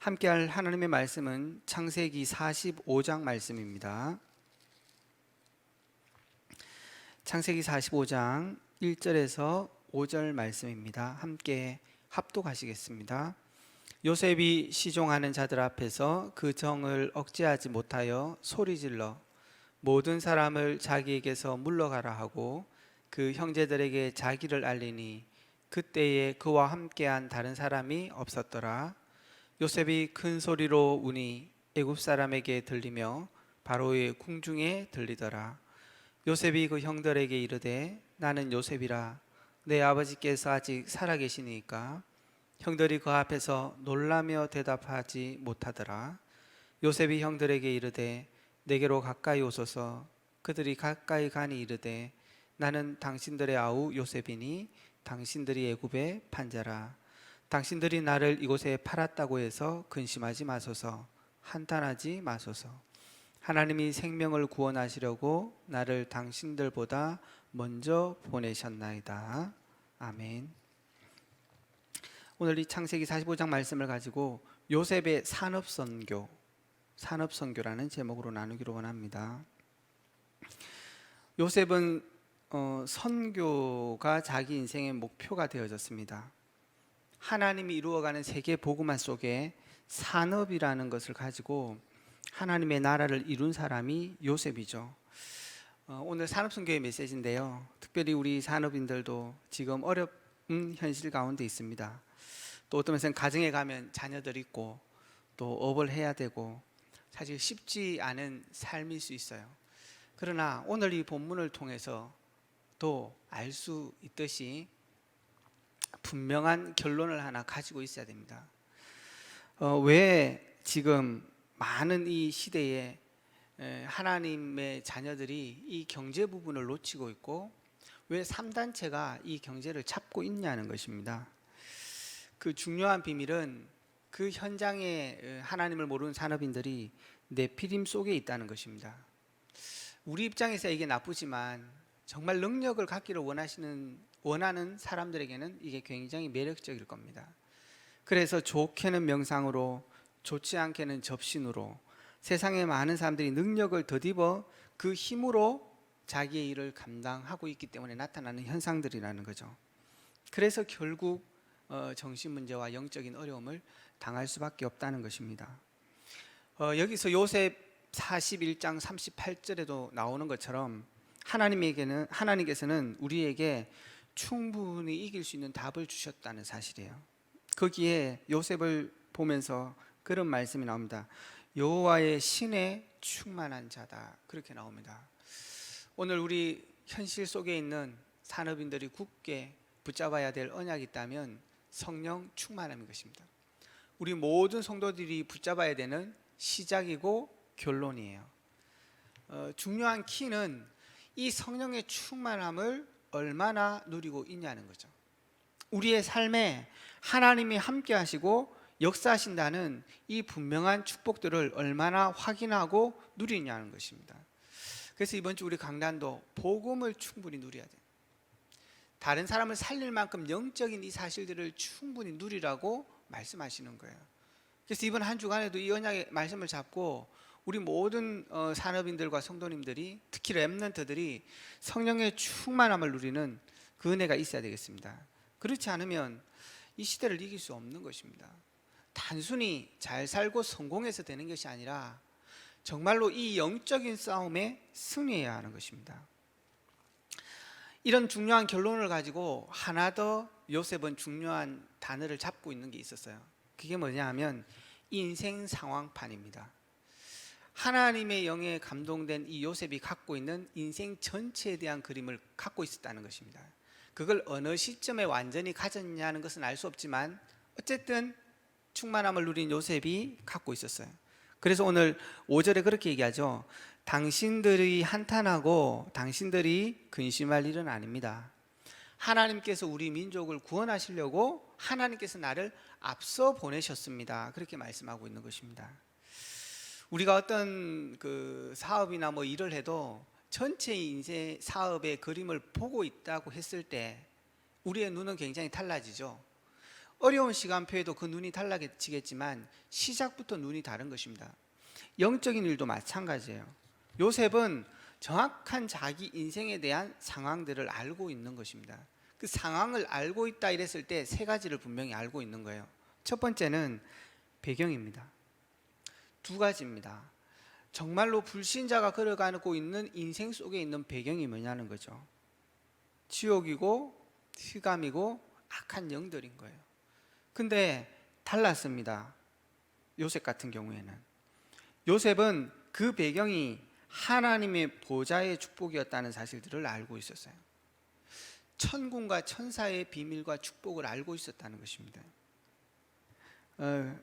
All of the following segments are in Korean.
함께할 하나님의 말씀은 창세기 45장 말씀입니다. 창세기 45장 1절에서 5절 말씀입니다. 함께 합독하시겠습니다. 요셉이 시종하는 자들 앞에서 그 정을 억제하지 못하여 소리질러 모든 사람을 자기에게서 물러가라 하고 그 형제들에게 자기를 알리니 그때에 그와 함께한 다른 사람이 없었더라. 요셉이 큰 소리로 우니 애굽 사람에게 들리며 바로의 궁중에 들리더라. 요셉이 그 형들에게 이르되 나는 요셉이라. 내 아버지께서 아직 살아계시니까. 형들이 그 앞에서 놀라며 대답하지 못하더라. 요셉이 형들에게 이르되 내게로 가까이 오소서. 그들이 가까이 가니 이르되 나는 당신들의 아우 요셉이니 당신들이 애굽의 판자라. 당신들이 나를 이곳에 팔았다고 해서 근심하지 마소서. 한탄하지 마소서. 하나님이 생명을 구원하시려고 나를 당신들보다 먼저 보내셨나이다. 아멘. 오늘 이 창세기 45장 말씀을 가지고 요셉의 산업선교라는 제목으로 나누기로 원합니다. 요셉은 선교가 자기 인생의 목표가 되어졌습니다. 하나님이 이루어가는 세계 복음화 속에 산업이라는 것을 가지고 하나님의 나라를 이룬 사람이 요셉이죠. 오늘 산업선교의 메시지인데요, 특별히 우리 산업인들도 지금 어려운 현실 가운데 있습니다. 또 어떤 면에서는 가정에 가면 자녀들 있고 또 업을 해야 되고 사실 쉽지 않은 삶일 수 있어요. 그러나 오늘 이 본문을 통해서 또 알 수 있듯이 분명한 결론을 하나 가지고 있어야 됩니다. 왜 지금 많은 이 시대에 하나님의 자녀들이 이 경제 부분을 놓치고 있고 왜 3단체가 이 경제를 잡고 있냐는 것입니다. 그 중요한 비밀은 그 현장에 하나님을 모르는 산업인들이 네피림 속에 있다는 것입니다. 우리 입장에서 이게 나쁘지만 정말 능력을 갖기를 원하는 사람들에게는 이게 굉장히 매력적일 겁니다. 그래서 좋게는 명상으로, 좋지 않게는 접신으로 세상에 많은 사람들이 능력을 덧입어 그 힘으로 자기의 일을 감당하고 있기 때문에 나타나는 현상들이라는 거죠. 그래서 결국 정신문제와 영적인 어려움을 당할 수밖에 없다는 것입니다. 여기서 요셉 41장 38절에도 나오는 것처럼 하나님께서는 우리에게 충분히 이길 수 있는 답을 주셨다는 사실이에요. 거기에 요셉을 보면서 그런 말씀이 나옵니다. 여호와의 신에 충만한 자다, 그렇게 나옵니다. 오늘 우리 현실 속에 있는 산업인들이 굳게 붙잡아야 될 언약이 있다면 성령 충만함인 것입니다. 우리 모든 성도들이 붙잡아야 되는 시작이고 결론이에요. 중요한 키는 이 성령의 충만함을 얼마나 누리고 있냐는 거죠. 우리의 삶에 하나님이 함께 하시고 역사하신다는 이 분명한 축복들을 얼마나 확인하고 누리냐는 것입니다. 그래서 이번 주 우리 강단도 복음을 충분히 누려야 돼요. 다른 사람을 살릴 만큼 영적인 이 사실들을 충분히 누리라고 말씀하시는 거예요. 그래서 이번 한 주간에도 이 언약의 말씀을 잡고 우리 모든 산업인들과 성도님들이, 특히 렘넌트들이 성령의 충만함을 누리는 그 은혜가 있어야 되겠습니다. 그렇지 않으면 이 시대를 이길 수 없는 것입니다. 단순히 잘 살고 성공해서 되는 것이 아니라 정말로 이 영적인 싸움에 승리해야 하는 것입니다. 이런 중요한 결론을 가지고 하나 더 요셉은 중요한 단어를 잡고 있는 게 있었어요. 그게 뭐냐 하면 인생 상황판입니다. 하나님의 영에 감동된 이 요셉이 갖고 있는 인생 전체에 대한 그림을 갖고 있었다는 것입니다. 그걸 어느 시점에 완전히 가졌냐는 것은 알 수 없지만 어쨌든 충만함을 누린 요셉이 갖고 있었어요. 그래서 오늘 5절에 그렇게 얘기하죠. 당신들이 한탄하고 당신들이 근심할 일은 아닙니다. 하나님께서 우리 민족을 구원하시려고 하나님께서 나를 앞서 보내셨습니다. 그렇게 말씀하고 있는 것입니다. 우리가 어떤 그 사업이나 뭐 일을 해도 전체 인생 사업의 그림을 보고 있다고 했을 때 우리의 눈은 굉장히 달라지죠. 어려운 시간표에도 그 눈이 달라지겠지만 시작부터 눈이 다른 것입니다. 영적인 일도 마찬가지예요. 요셉은 정확한 자기 인생에 대한 상황들을 알고 있는 것입니다. 그 상황을 알고 있다 이랬을 때 세 가지를 분명히 알고 있는 거예요. 첫 번째는 배경입니다. 두 가지입니다. 정말로 불신자가 걸어가고 있는 인생 속에 있는 배경이 뭐냐는 거죠. 지옥이고 흑암이고 악한 영들인 거예요. 근데 달랐습니다. 요셉 같은 경우에는 요셉은 그 배경이 하나님의 보좌의 축복이었다는 사실들을 알고 있었어요. 천군과 천사의 비밀과 축복을 알고 있었다는 것입니다.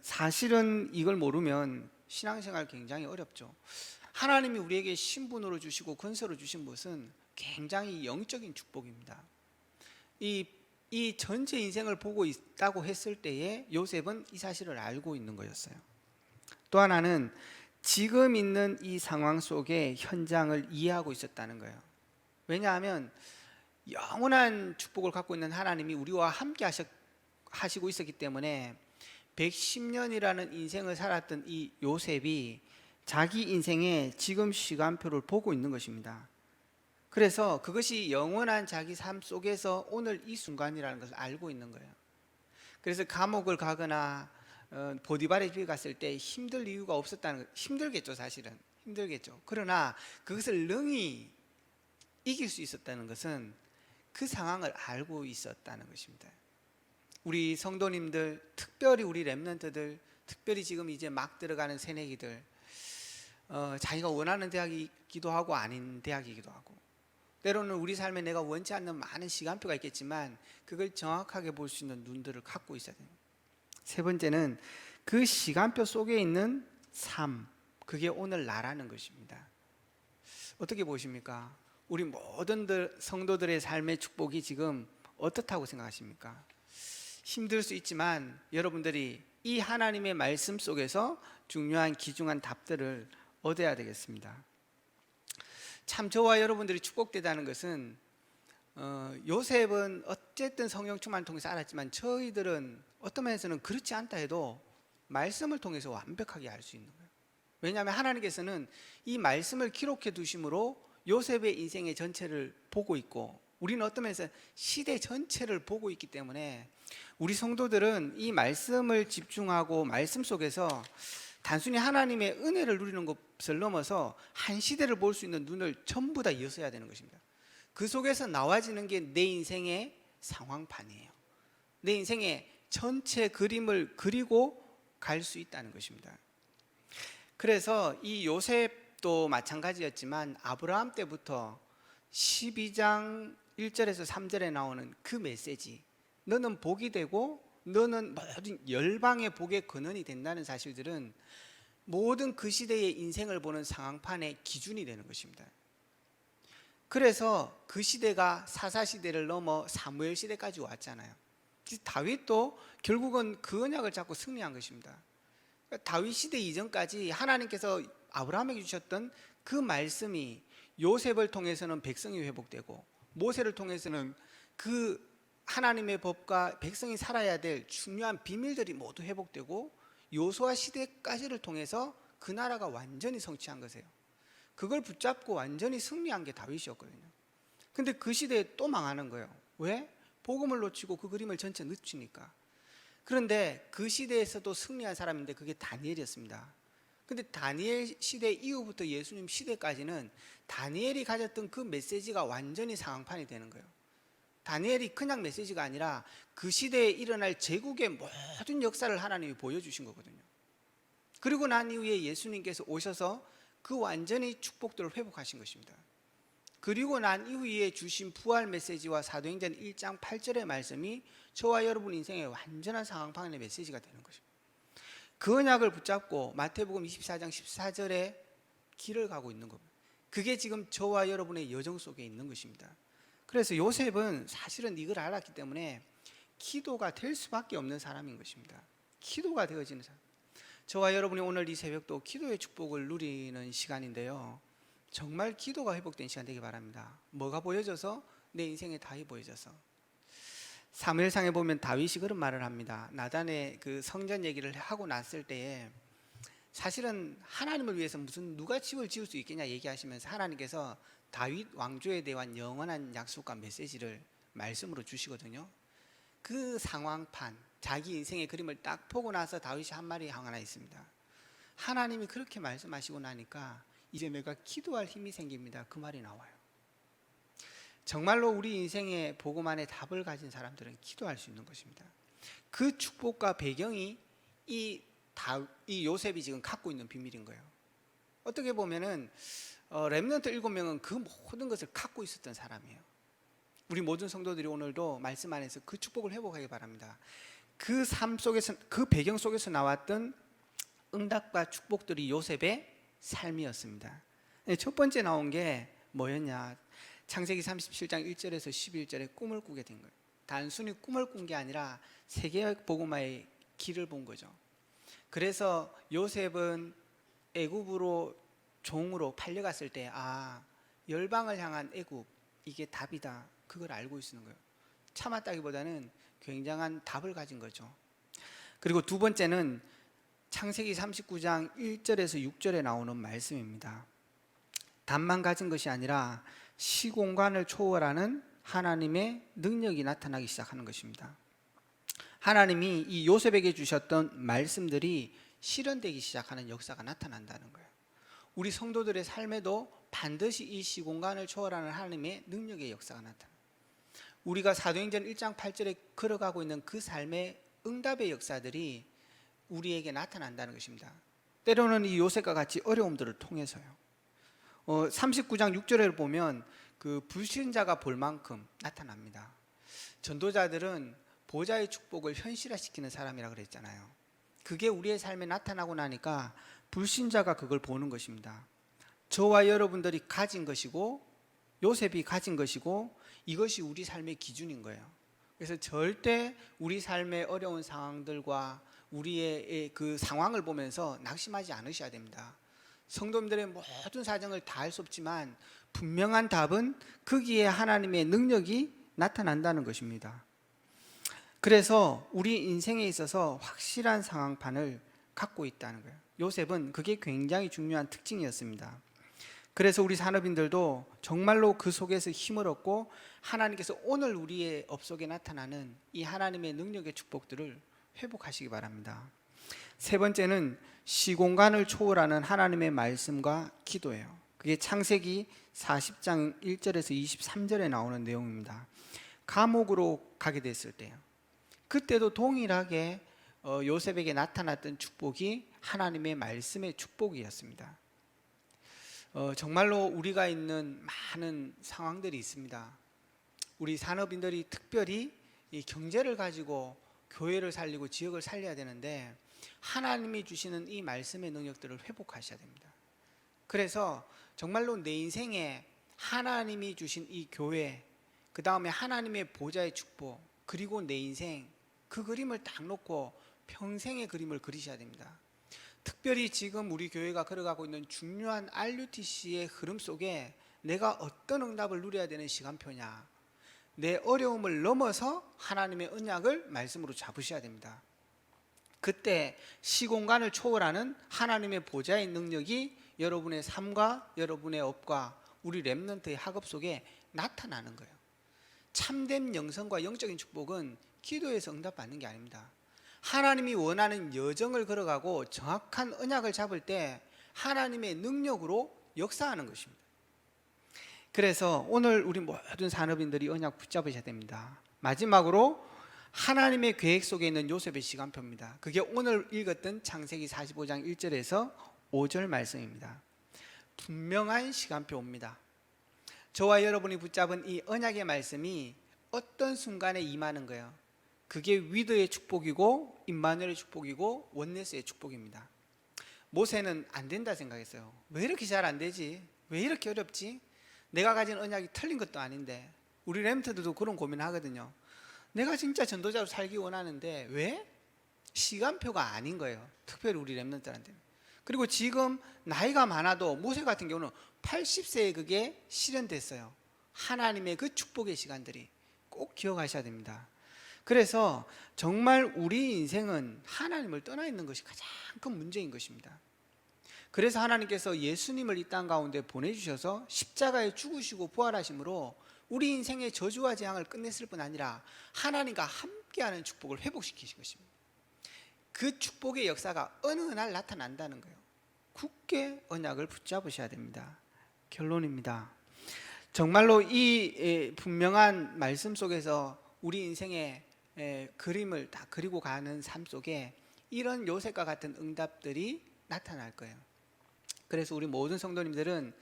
사실은 이걸 모르면 신앙생활 굉장히 어렵죠. 하나님이 우리에게 신분으로 주시고 권세로 주신 것은 굉장히 영적인 축복입니다. 이 전체 인생을 보고 있다고 했을 때에 요셉은 이 사실을 알고 있는 거였어요. 또 하나는 지금 있는 이 상황 속에 현장을 이해하고 있었다는 거예요. 왜냐하면 영원한 축복을 갖고 있는 하나님이 우리와 함께 하시고 있었기 때문에 110년이라는 인생을 살았던 이 요셉이 자기 인생의 지금 시간표를 보고 있는 것입니다. 그래서 그것이 영원한 자기 삶 속에서 오늘 이 순간이라는 것을 알고 있는 거예요. 그래서 감옥을 가거나 보디발의 집에 갔을 때 힘들 이유가 없었다는 거. 힘들겠죠, 사실은 힘들겠죠. 그러나 그것을 능히 이길 수 있었다는 것은 그 상황을 알고 있었다는 것입니다. 우리 성도님들, 특별히 우리 렘넌트들, 특별히 지금 이제 막 들어가는 새내기들, 자기가 원하는 대학이기도 하고 아닌 대학이기도 하고, 때로는 우리 삶에 내가 원치 않는 많은 시간표가 있겠지만 그걸 정확하게 볼 수 있는 눈들을 갖고 있어야 됩니다. 세 번째는 그 시간표 속에 있는 삶, 그게 오늘 나라는 것입니다. 어떻게 보십니까? 우리 모든 성도들의 삶의 축복이 지금 어떻다고 생각하십니까? 힘들 수 있지만 여러분들이 이 하나님의 말씀 속에서 중요한 귀중한 답들을 얻어야 되겠습니다. 참 저와 여러분들이 축복되다는 것은 요셉은 어쨌든 성령 충만을 통해서 알았지만 저희들은 어떤 면에서는 그렇지 않다 해도 말씀을 통해서 완벽하게 알 수 있는 거예요. 왜냐하면 하나님께서는 이 말씀을 기록해 두심으로 요셉의 인생의 전체를 보고 있고 우리는 어떤 면에서 시대 전체를 보고 있기 때문에 우리 성도들은 이 말씀을 집중하고 말씀 속에서 단순히 하나님의 은혜를 누리는 것을 넘어서 한 시대를 볼 수 있는 눈을 전부 다 여서야 되는 것입니다. 그 속에서 나와지는 게 내 인생의 상황판이에요. 내 인생의 전체 그림을 그리고 갈 수 있다는 것입니다. 그래서 이 요셉도 마찬가지였지만 아브라함 때부터 12장 1절에서 3절에 나오는 그 메시지, 너는 복이 되고 너는 모든 열방의 복의 근원이 된다는 사실들은 모든 그 시대의 인생을 보는 상황판의 기준이 되는 것입니다. 그래서 그 시대가 사사시대를 넘어 사무엘 시대까지 왔잖아요. 다윗도 결국은 그 언약을 잡고 승리한 것입니다. 다윗 시대 이전까지 하나님께서 아브라함에게 주셨던 그 말씀이 요셉을 통해서는 백성이 회복되고 모세를 통해서는 그 하나님의 법과 백성이 살아야 될 중요한 비밀들이 모두 회복되고 요수아 시대까지를 통해서 그 나라가 완전히 성취한 것이에요. 그걸 붙잡고 완전히 승리한 게 다윗이었거든요. 근데 그 시대에 또 망하는 거예요. 왜? 복음을 놓치고 그 그림을 전체 늦추니까. 그런데 그 시대에서도 승리한 사람인데 그게 다니엘이었습니다. 근데 다니엘 시대 이후부터 예수님 시대까지는 다니엘이 가졌던 그 메시지가 완전히 상황판이 되는 거예요. 다니엘이 그냥 메시지가 아니라 그 시대에 일어날 제국의 모든 역사를 하나님이 보여주신 거거든요. 그리고 난 이후에 예수님께서 오셔서 그 완전히 축복들을 회복하신 것입니다. 그리고 난 이후에 주신 부활 메시지와 사도행전 1장 8절의 말씀이 저와 여러분 인생의 완전한 상황판의 메시지가 되는 것입니다. 그 언약을 붙잡고 마태복음 24장 14절에 길을 가고 있는 겁니다. 그게 지금 저와 여러분의 여정 속에 있는 것입니다. 그래서 요셉은 사실은 이걸 알았기 때문에 기도가 될 수밖에 없는 사람인 것입니다. 기도가 되어지는 사람. 저와 여러분이 오늘 이 새벽도 기도의 축복을 누리는 시간인데요, 정말 기도가 회복된 시간 되기 바랍니다. 뭐가 보여져서? 내 인생의 답이 보여져서. 사무엘상에 보면 다윗이 그런 말을 합니다. 나단의 그 성전 얘기를 하고 났을 때에 사실은 하나님을 위해서 무슨 누가 집을 지을 수 있겠냐 얘기하시면서 하나님께서 다윗 왕조에 대한 영원한 약속과 메시지를 말씀으로 주시거든요. 그 상황판, 자기 인생의 그림을 딱 보고 나서 다윗이 한 말이 하나 있습니다. 하나님이 그렇게 말씀하시고 나니까 이제 내가 기도할 힘이 생깁니다. 그 말이 나와요. 정말로 우리 인생의 복음안에 답을 가진 사람들은 기도할 수 있는 것입니다. 그 축복과 배경이 이 요셉이 지금 갖고 있는 비밀인 거예요. 어떻게 보면은 렘넌트 7명은 그 모든 것을 갖고 있었던 사람이에요. 우리 모든 성도들이 오늘도 말씀 안에서 그 축복을 회복하기 바랍니다. 그 삶 속에서, 그 배경 속에서 나왔던 응답과 축복들이 요셉의 삶이었습니다. 첫 번째 나온 게 뭐였냐? 창세기 37장 1절에서 11절에 꿈을 꾸게 된 거예요. 단순히 꿈을 꾼 게 아니라 세계 복음화의 길을 본 거죠. 그래서 요셉은 애굽으로 종으로 팔려갔을 때 열방을 향한 애굽, 이게 답이다, 그걸 알고 있는 거예요. 참았다기보다는 굉장한 답을 가진 거죠. 그리고 두 번째는 창세기 39장 1절에서 6절에 나오는 말씀입니다. 답만 가진 것이 아니라 시공간을 초월하는 하나님의 능력이 나타나기 시작하는 것입니다. 하나님이 이 요셉에게 주셨던 말씀들이 실현되기 시작하는 역사가 나타난다는 거예요. 우리 성도들의 삶에도 반드시 이 시공간을 초월하는 하나님의 능력의 역사가 나타납니다. 우리가 사도행전 1장 8절에 걸어가고 있는 그 삶의 응답의 역사들이 우리에게 나타난다는 것입니다. 때로는 이 요셉과 같이 어려움들을 통해서요. 39장 6절을 보면 그 불신자가 볼 만큼 나타납니다. 전도자들은 보좌의 축복을 현실화시키는 사람이라 그랬잖아요. 그게 우리의 삶에 나타나고 나니까 불신자가 그걸 보는 것입니다. 저와 여러분들이 가진 것이고 요셉이 가진 것이고 이것이 우리 삶의 기준인 거예요. 그래서 절대 우리 삶의 어려운 상황들과 우리의 그 상황을 보면서 낙심하지 않으셔야 됩니다. 성도님들의 모든 사정을 다 알 수 없지만 분명한 답은 거기에 하나님의 능력이 나타난다는 것입니다. 그래서 우리 인생에 있어서 확실한 상황판을 갖고 있다는 거예요. 요셉은 그게 굉장히 중요한 특징이었습니다. 그래서 우리 산업인들도 정말로 그 속에서 힘을 얻고 하나님께서 오늘 우리의 업속에 나타나는 이 하나님의 능력의 축복들을 회복하시기 바랍니다. 세 번째는 시공간을 초월하는 하나님의 말씀과 기도예요. 그게 창세기 40장 1절에서 23절에 나오는 내용입니다. 감옥으로 가게 됐을 때요. 그때도 동일하게 요셉에게 나타났던 축복이 하나님의 말씀의 축복이었습니다. 정말로 우리가 있는 많은 상황들이 있습니다. 우리 산업인들이 특별히 이 경제를 가지고 교회를 살리고 지역을 살려야 되는데 하나님이 주시는 이 말씀의 능력들을 회복하셔야 됩니다. 그래서 정말로 내 인생에 하나님이 주신 이 교회, 그 다음에 하나님의 보좌의 축복, 그리고 내 인생, 그 그림을 딱 놓고 평생의 그림을 그리셔야 됩니다. 특별히 지금 우리 교회가 걸어가고 있는 중요한 RUTC의 흐름 속에 내가 어떤 응답을 누려야 되는 시간표냐, 내 어려움을 넘어서 하나님의 언약을 말씀으로 잡으셔야 됩니다. 그때 시공간을 초월하는 하나님의 보좌의 능력이 여러분의 삶과 여러분의 업과 우리 렘넌트의 학업 속에 나타나는 거예요. 참된 영성과 영적인 축복은 기도에서 응답받는 게 아닙니다. 하나님이 원하는 여정을 걸어가고 정확한 언약을 잡을 때 하나님의 능력으로 역사하는 것입니다. 그래서 오늘 우리 모든 산업인들이 언약 붙잡으셔야 됩니다. 마지막으로 하나님의 계획 속에 있는 요셉의 시간표입니다. 그게 오늘 읽었던 창세기 45장 1절에서 5절 말씀입니다. 분명한 시간표입니다. 저와 여러분이 붙잡은 이 언약의 말씀이 어떤 순간에 임하는 거예요. 그게 위드의 축복이고 임마누엘의 축복이고 원네스의 축복입니다. 모세는 안 된다 생각했어요. 왜 이렇게 잘 안 되지? 왜 이렇게 어렵지? 내가 가진 언약이 틀린 것도 아닌데. 우리 렘트들도 그런 고민하거든요. 내가 진짜 전도자로 살기 원하는데 왜? 시간표가 아닌 거예요. 특별히 우리 렘넌트들한테는. 그리고 지금 나이가 많아도 모세 같은 경우는 80세에 그게 실현됐어요. 하나님의 그 축복의 시간들이 꼭 기억하셔야 됩니다. 그래서 정말 우리 인생은 하나님을 떠나 있는 것이 가장 큰 문제인 것입니다. 그래서 하나님께서 예수님을 이 땅 가운데 보내주셔서 십자가에 죽으시고 부활하심으로 우리 인생의 저주와 재앙을 끝냈을 뿐 아니라 하나님과 함께하는 축복을 회복시키신 것입니다. 그 축복의 역사가 어느 날 나타난다는 거예요. 굳게 언약을 붙잡으셔야 됩니다. 결론입니다. 정말로 이 분명한 말씀 속에서 우리 인생의 그림을 다 그리고 가는 삶 속에 이런 요셉과 같은 응답들이 나타날 거예요. 그래서 우리 모든 성도님들은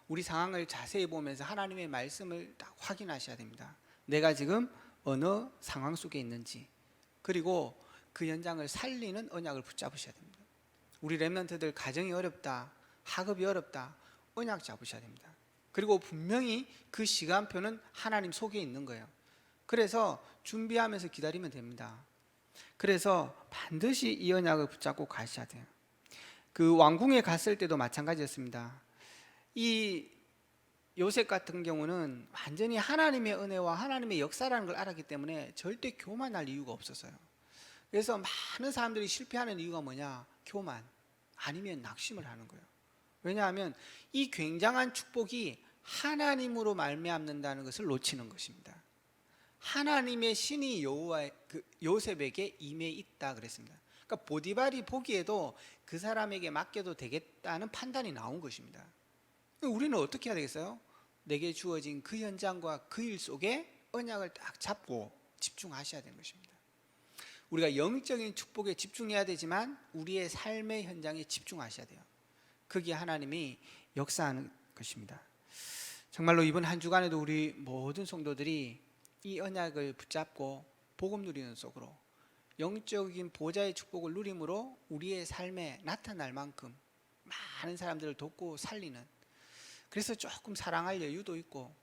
우리 상황을 자세히 보면서 하나님의 말씀을 딱 확인하셔야 됩니다. 내가 지금 어느 상황 속에 있는지, 그리고 그 현장을 살리는 언약을 붙잡으셔야 됩니다. 우리 렘넌트들 가정이 어렵다, 학업이 어렵다, 언약 잡으셔야 됩니다. 그리고 분명히 그 시간표는 하나님 속에 있는 거예요. 그래서 준비하면서 기다리면 됩니다. 그래서 반드시 이 언약을 붙잡고 가셔야 돼요. 그 왕궁에 갔을 때도 마찬가지였습니다. 이 요셉 같은 경우는 완전히 하나님의 은혜와 하나님의 역사라는 걸 알았기 때문에 절대 교만할 이유가 없었어요. 그래서 많은 사람들이 실패하는 이유가 뭐냐? 교만, 아니면 낙심을 하는 거예요. 왜냐하면 이 굉장한 축복이 하나님으로 말미암는다는 것을 놓치는 것입니다. 하나님의 신이 요셉에게 임해 있다 그랬습니다. 그러니까 보디발이 보기에도 그 사람에게 맡겨도 되겠다는 판단이 나온 것입니다. 우리는 어떻게 해야 되겠어요? 내게 주어진 그 현장과 그 일 속에 언약을 딱 잡고 집중하셔야 되는 것입니다. 우리가 영적인 축복에 집중해야 되지만 우리의 삶의 현장에 집중하셔야 돼요. 그게 하나님이 역사하는 것입니다. 정말로 이번 한 주간에도 우리 모든 성도들이 이 언약을 붙잡고 복음 누리는 속으로 영적인 보좌의 축복을 누림으로 우리의 삶에 나타날 만큼 많은 사람들을 돕고 살리는, 그래서 조금 사랑할 여유도 있고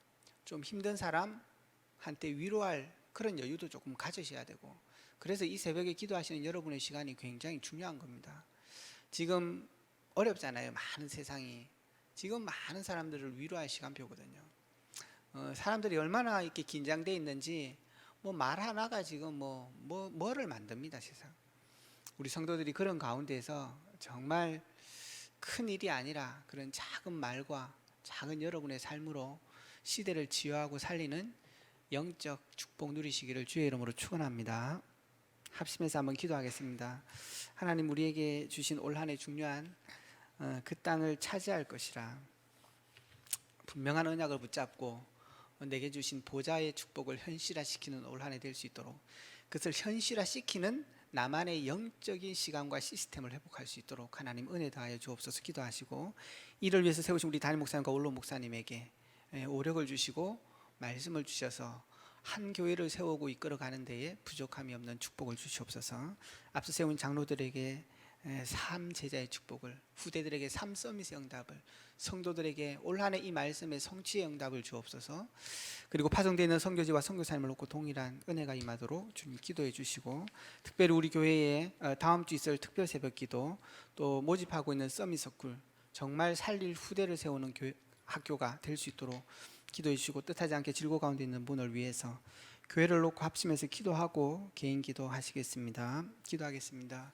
좀 힘든 사람한테 위로할 그런 여유도 조금 가지셔야 되고, 그래서 이 새벽에 기도하시는 여러분의 시간이 굉장히 중요한 겁니다. 지금 어렵잖아요. 많은 세상이 지금 많은 사람들을 위로할 시간표거든요. 사람들이 얼마나 이렇게 긴장돼 있는지 뭐 말 하나가 지금 뭐를 만듭니다. 세상. 우리 성도들이 그런 가운데에서 정말 큰 일이 아니라 그런 작은 말과 작은 여러분의 삶으로 시대를 치유하고 살리는 영적 축복 누리시기를 주의 이름으로 축원합니다. 합심해서 한번 기도하겠습니다. 하나님, 우리에게 주신 올 한 해 중요한 그 땅을 차지할 것이라 분명한 언약을 붙잡고 내게 주신 보좌의 축복을 현실화시키는 올 한 해 될 수 있도록, 그것을 현실화시키는 나만의 영적인 시간과 시스템을 회복할 수 있도록 하나님 은혜 다하여 주옵소서. 기도하시고, 이를 위해서 세우신 우리 담임 목사님과 원로 목사님에게 오력을 주시고 말씀을 주셔서 한 교회를 세우고 이끌어가는 데에 부족함이 없는 축복을 주시옵소서. 앞서 세운 장로들에게 삶 제자의 축복을, 후대들에게 삶 서밋의 응답을, 성도들에게 올 한 해 이 말씀의 성취의 응답을 주옵소서. 그리고 파송되어 있는 선교지와 선교사님을 놓고 동일한 은혜가 임하도록 주님 기도해 주시고, 특별히 우리 교회에 다음 주 있을 특별 새벽 기도, 또 모집하고 있는 서밋 서클, 정말 살릴 후대를 세우는 학교가 될 수 있도록 기도해 주시고, 뜻하지 않게 질고 가운데 있는 분을 위해서 교회를 놓고 합심해서 기도하고 개인 기도하시겠습니다. 기도하겠습니다.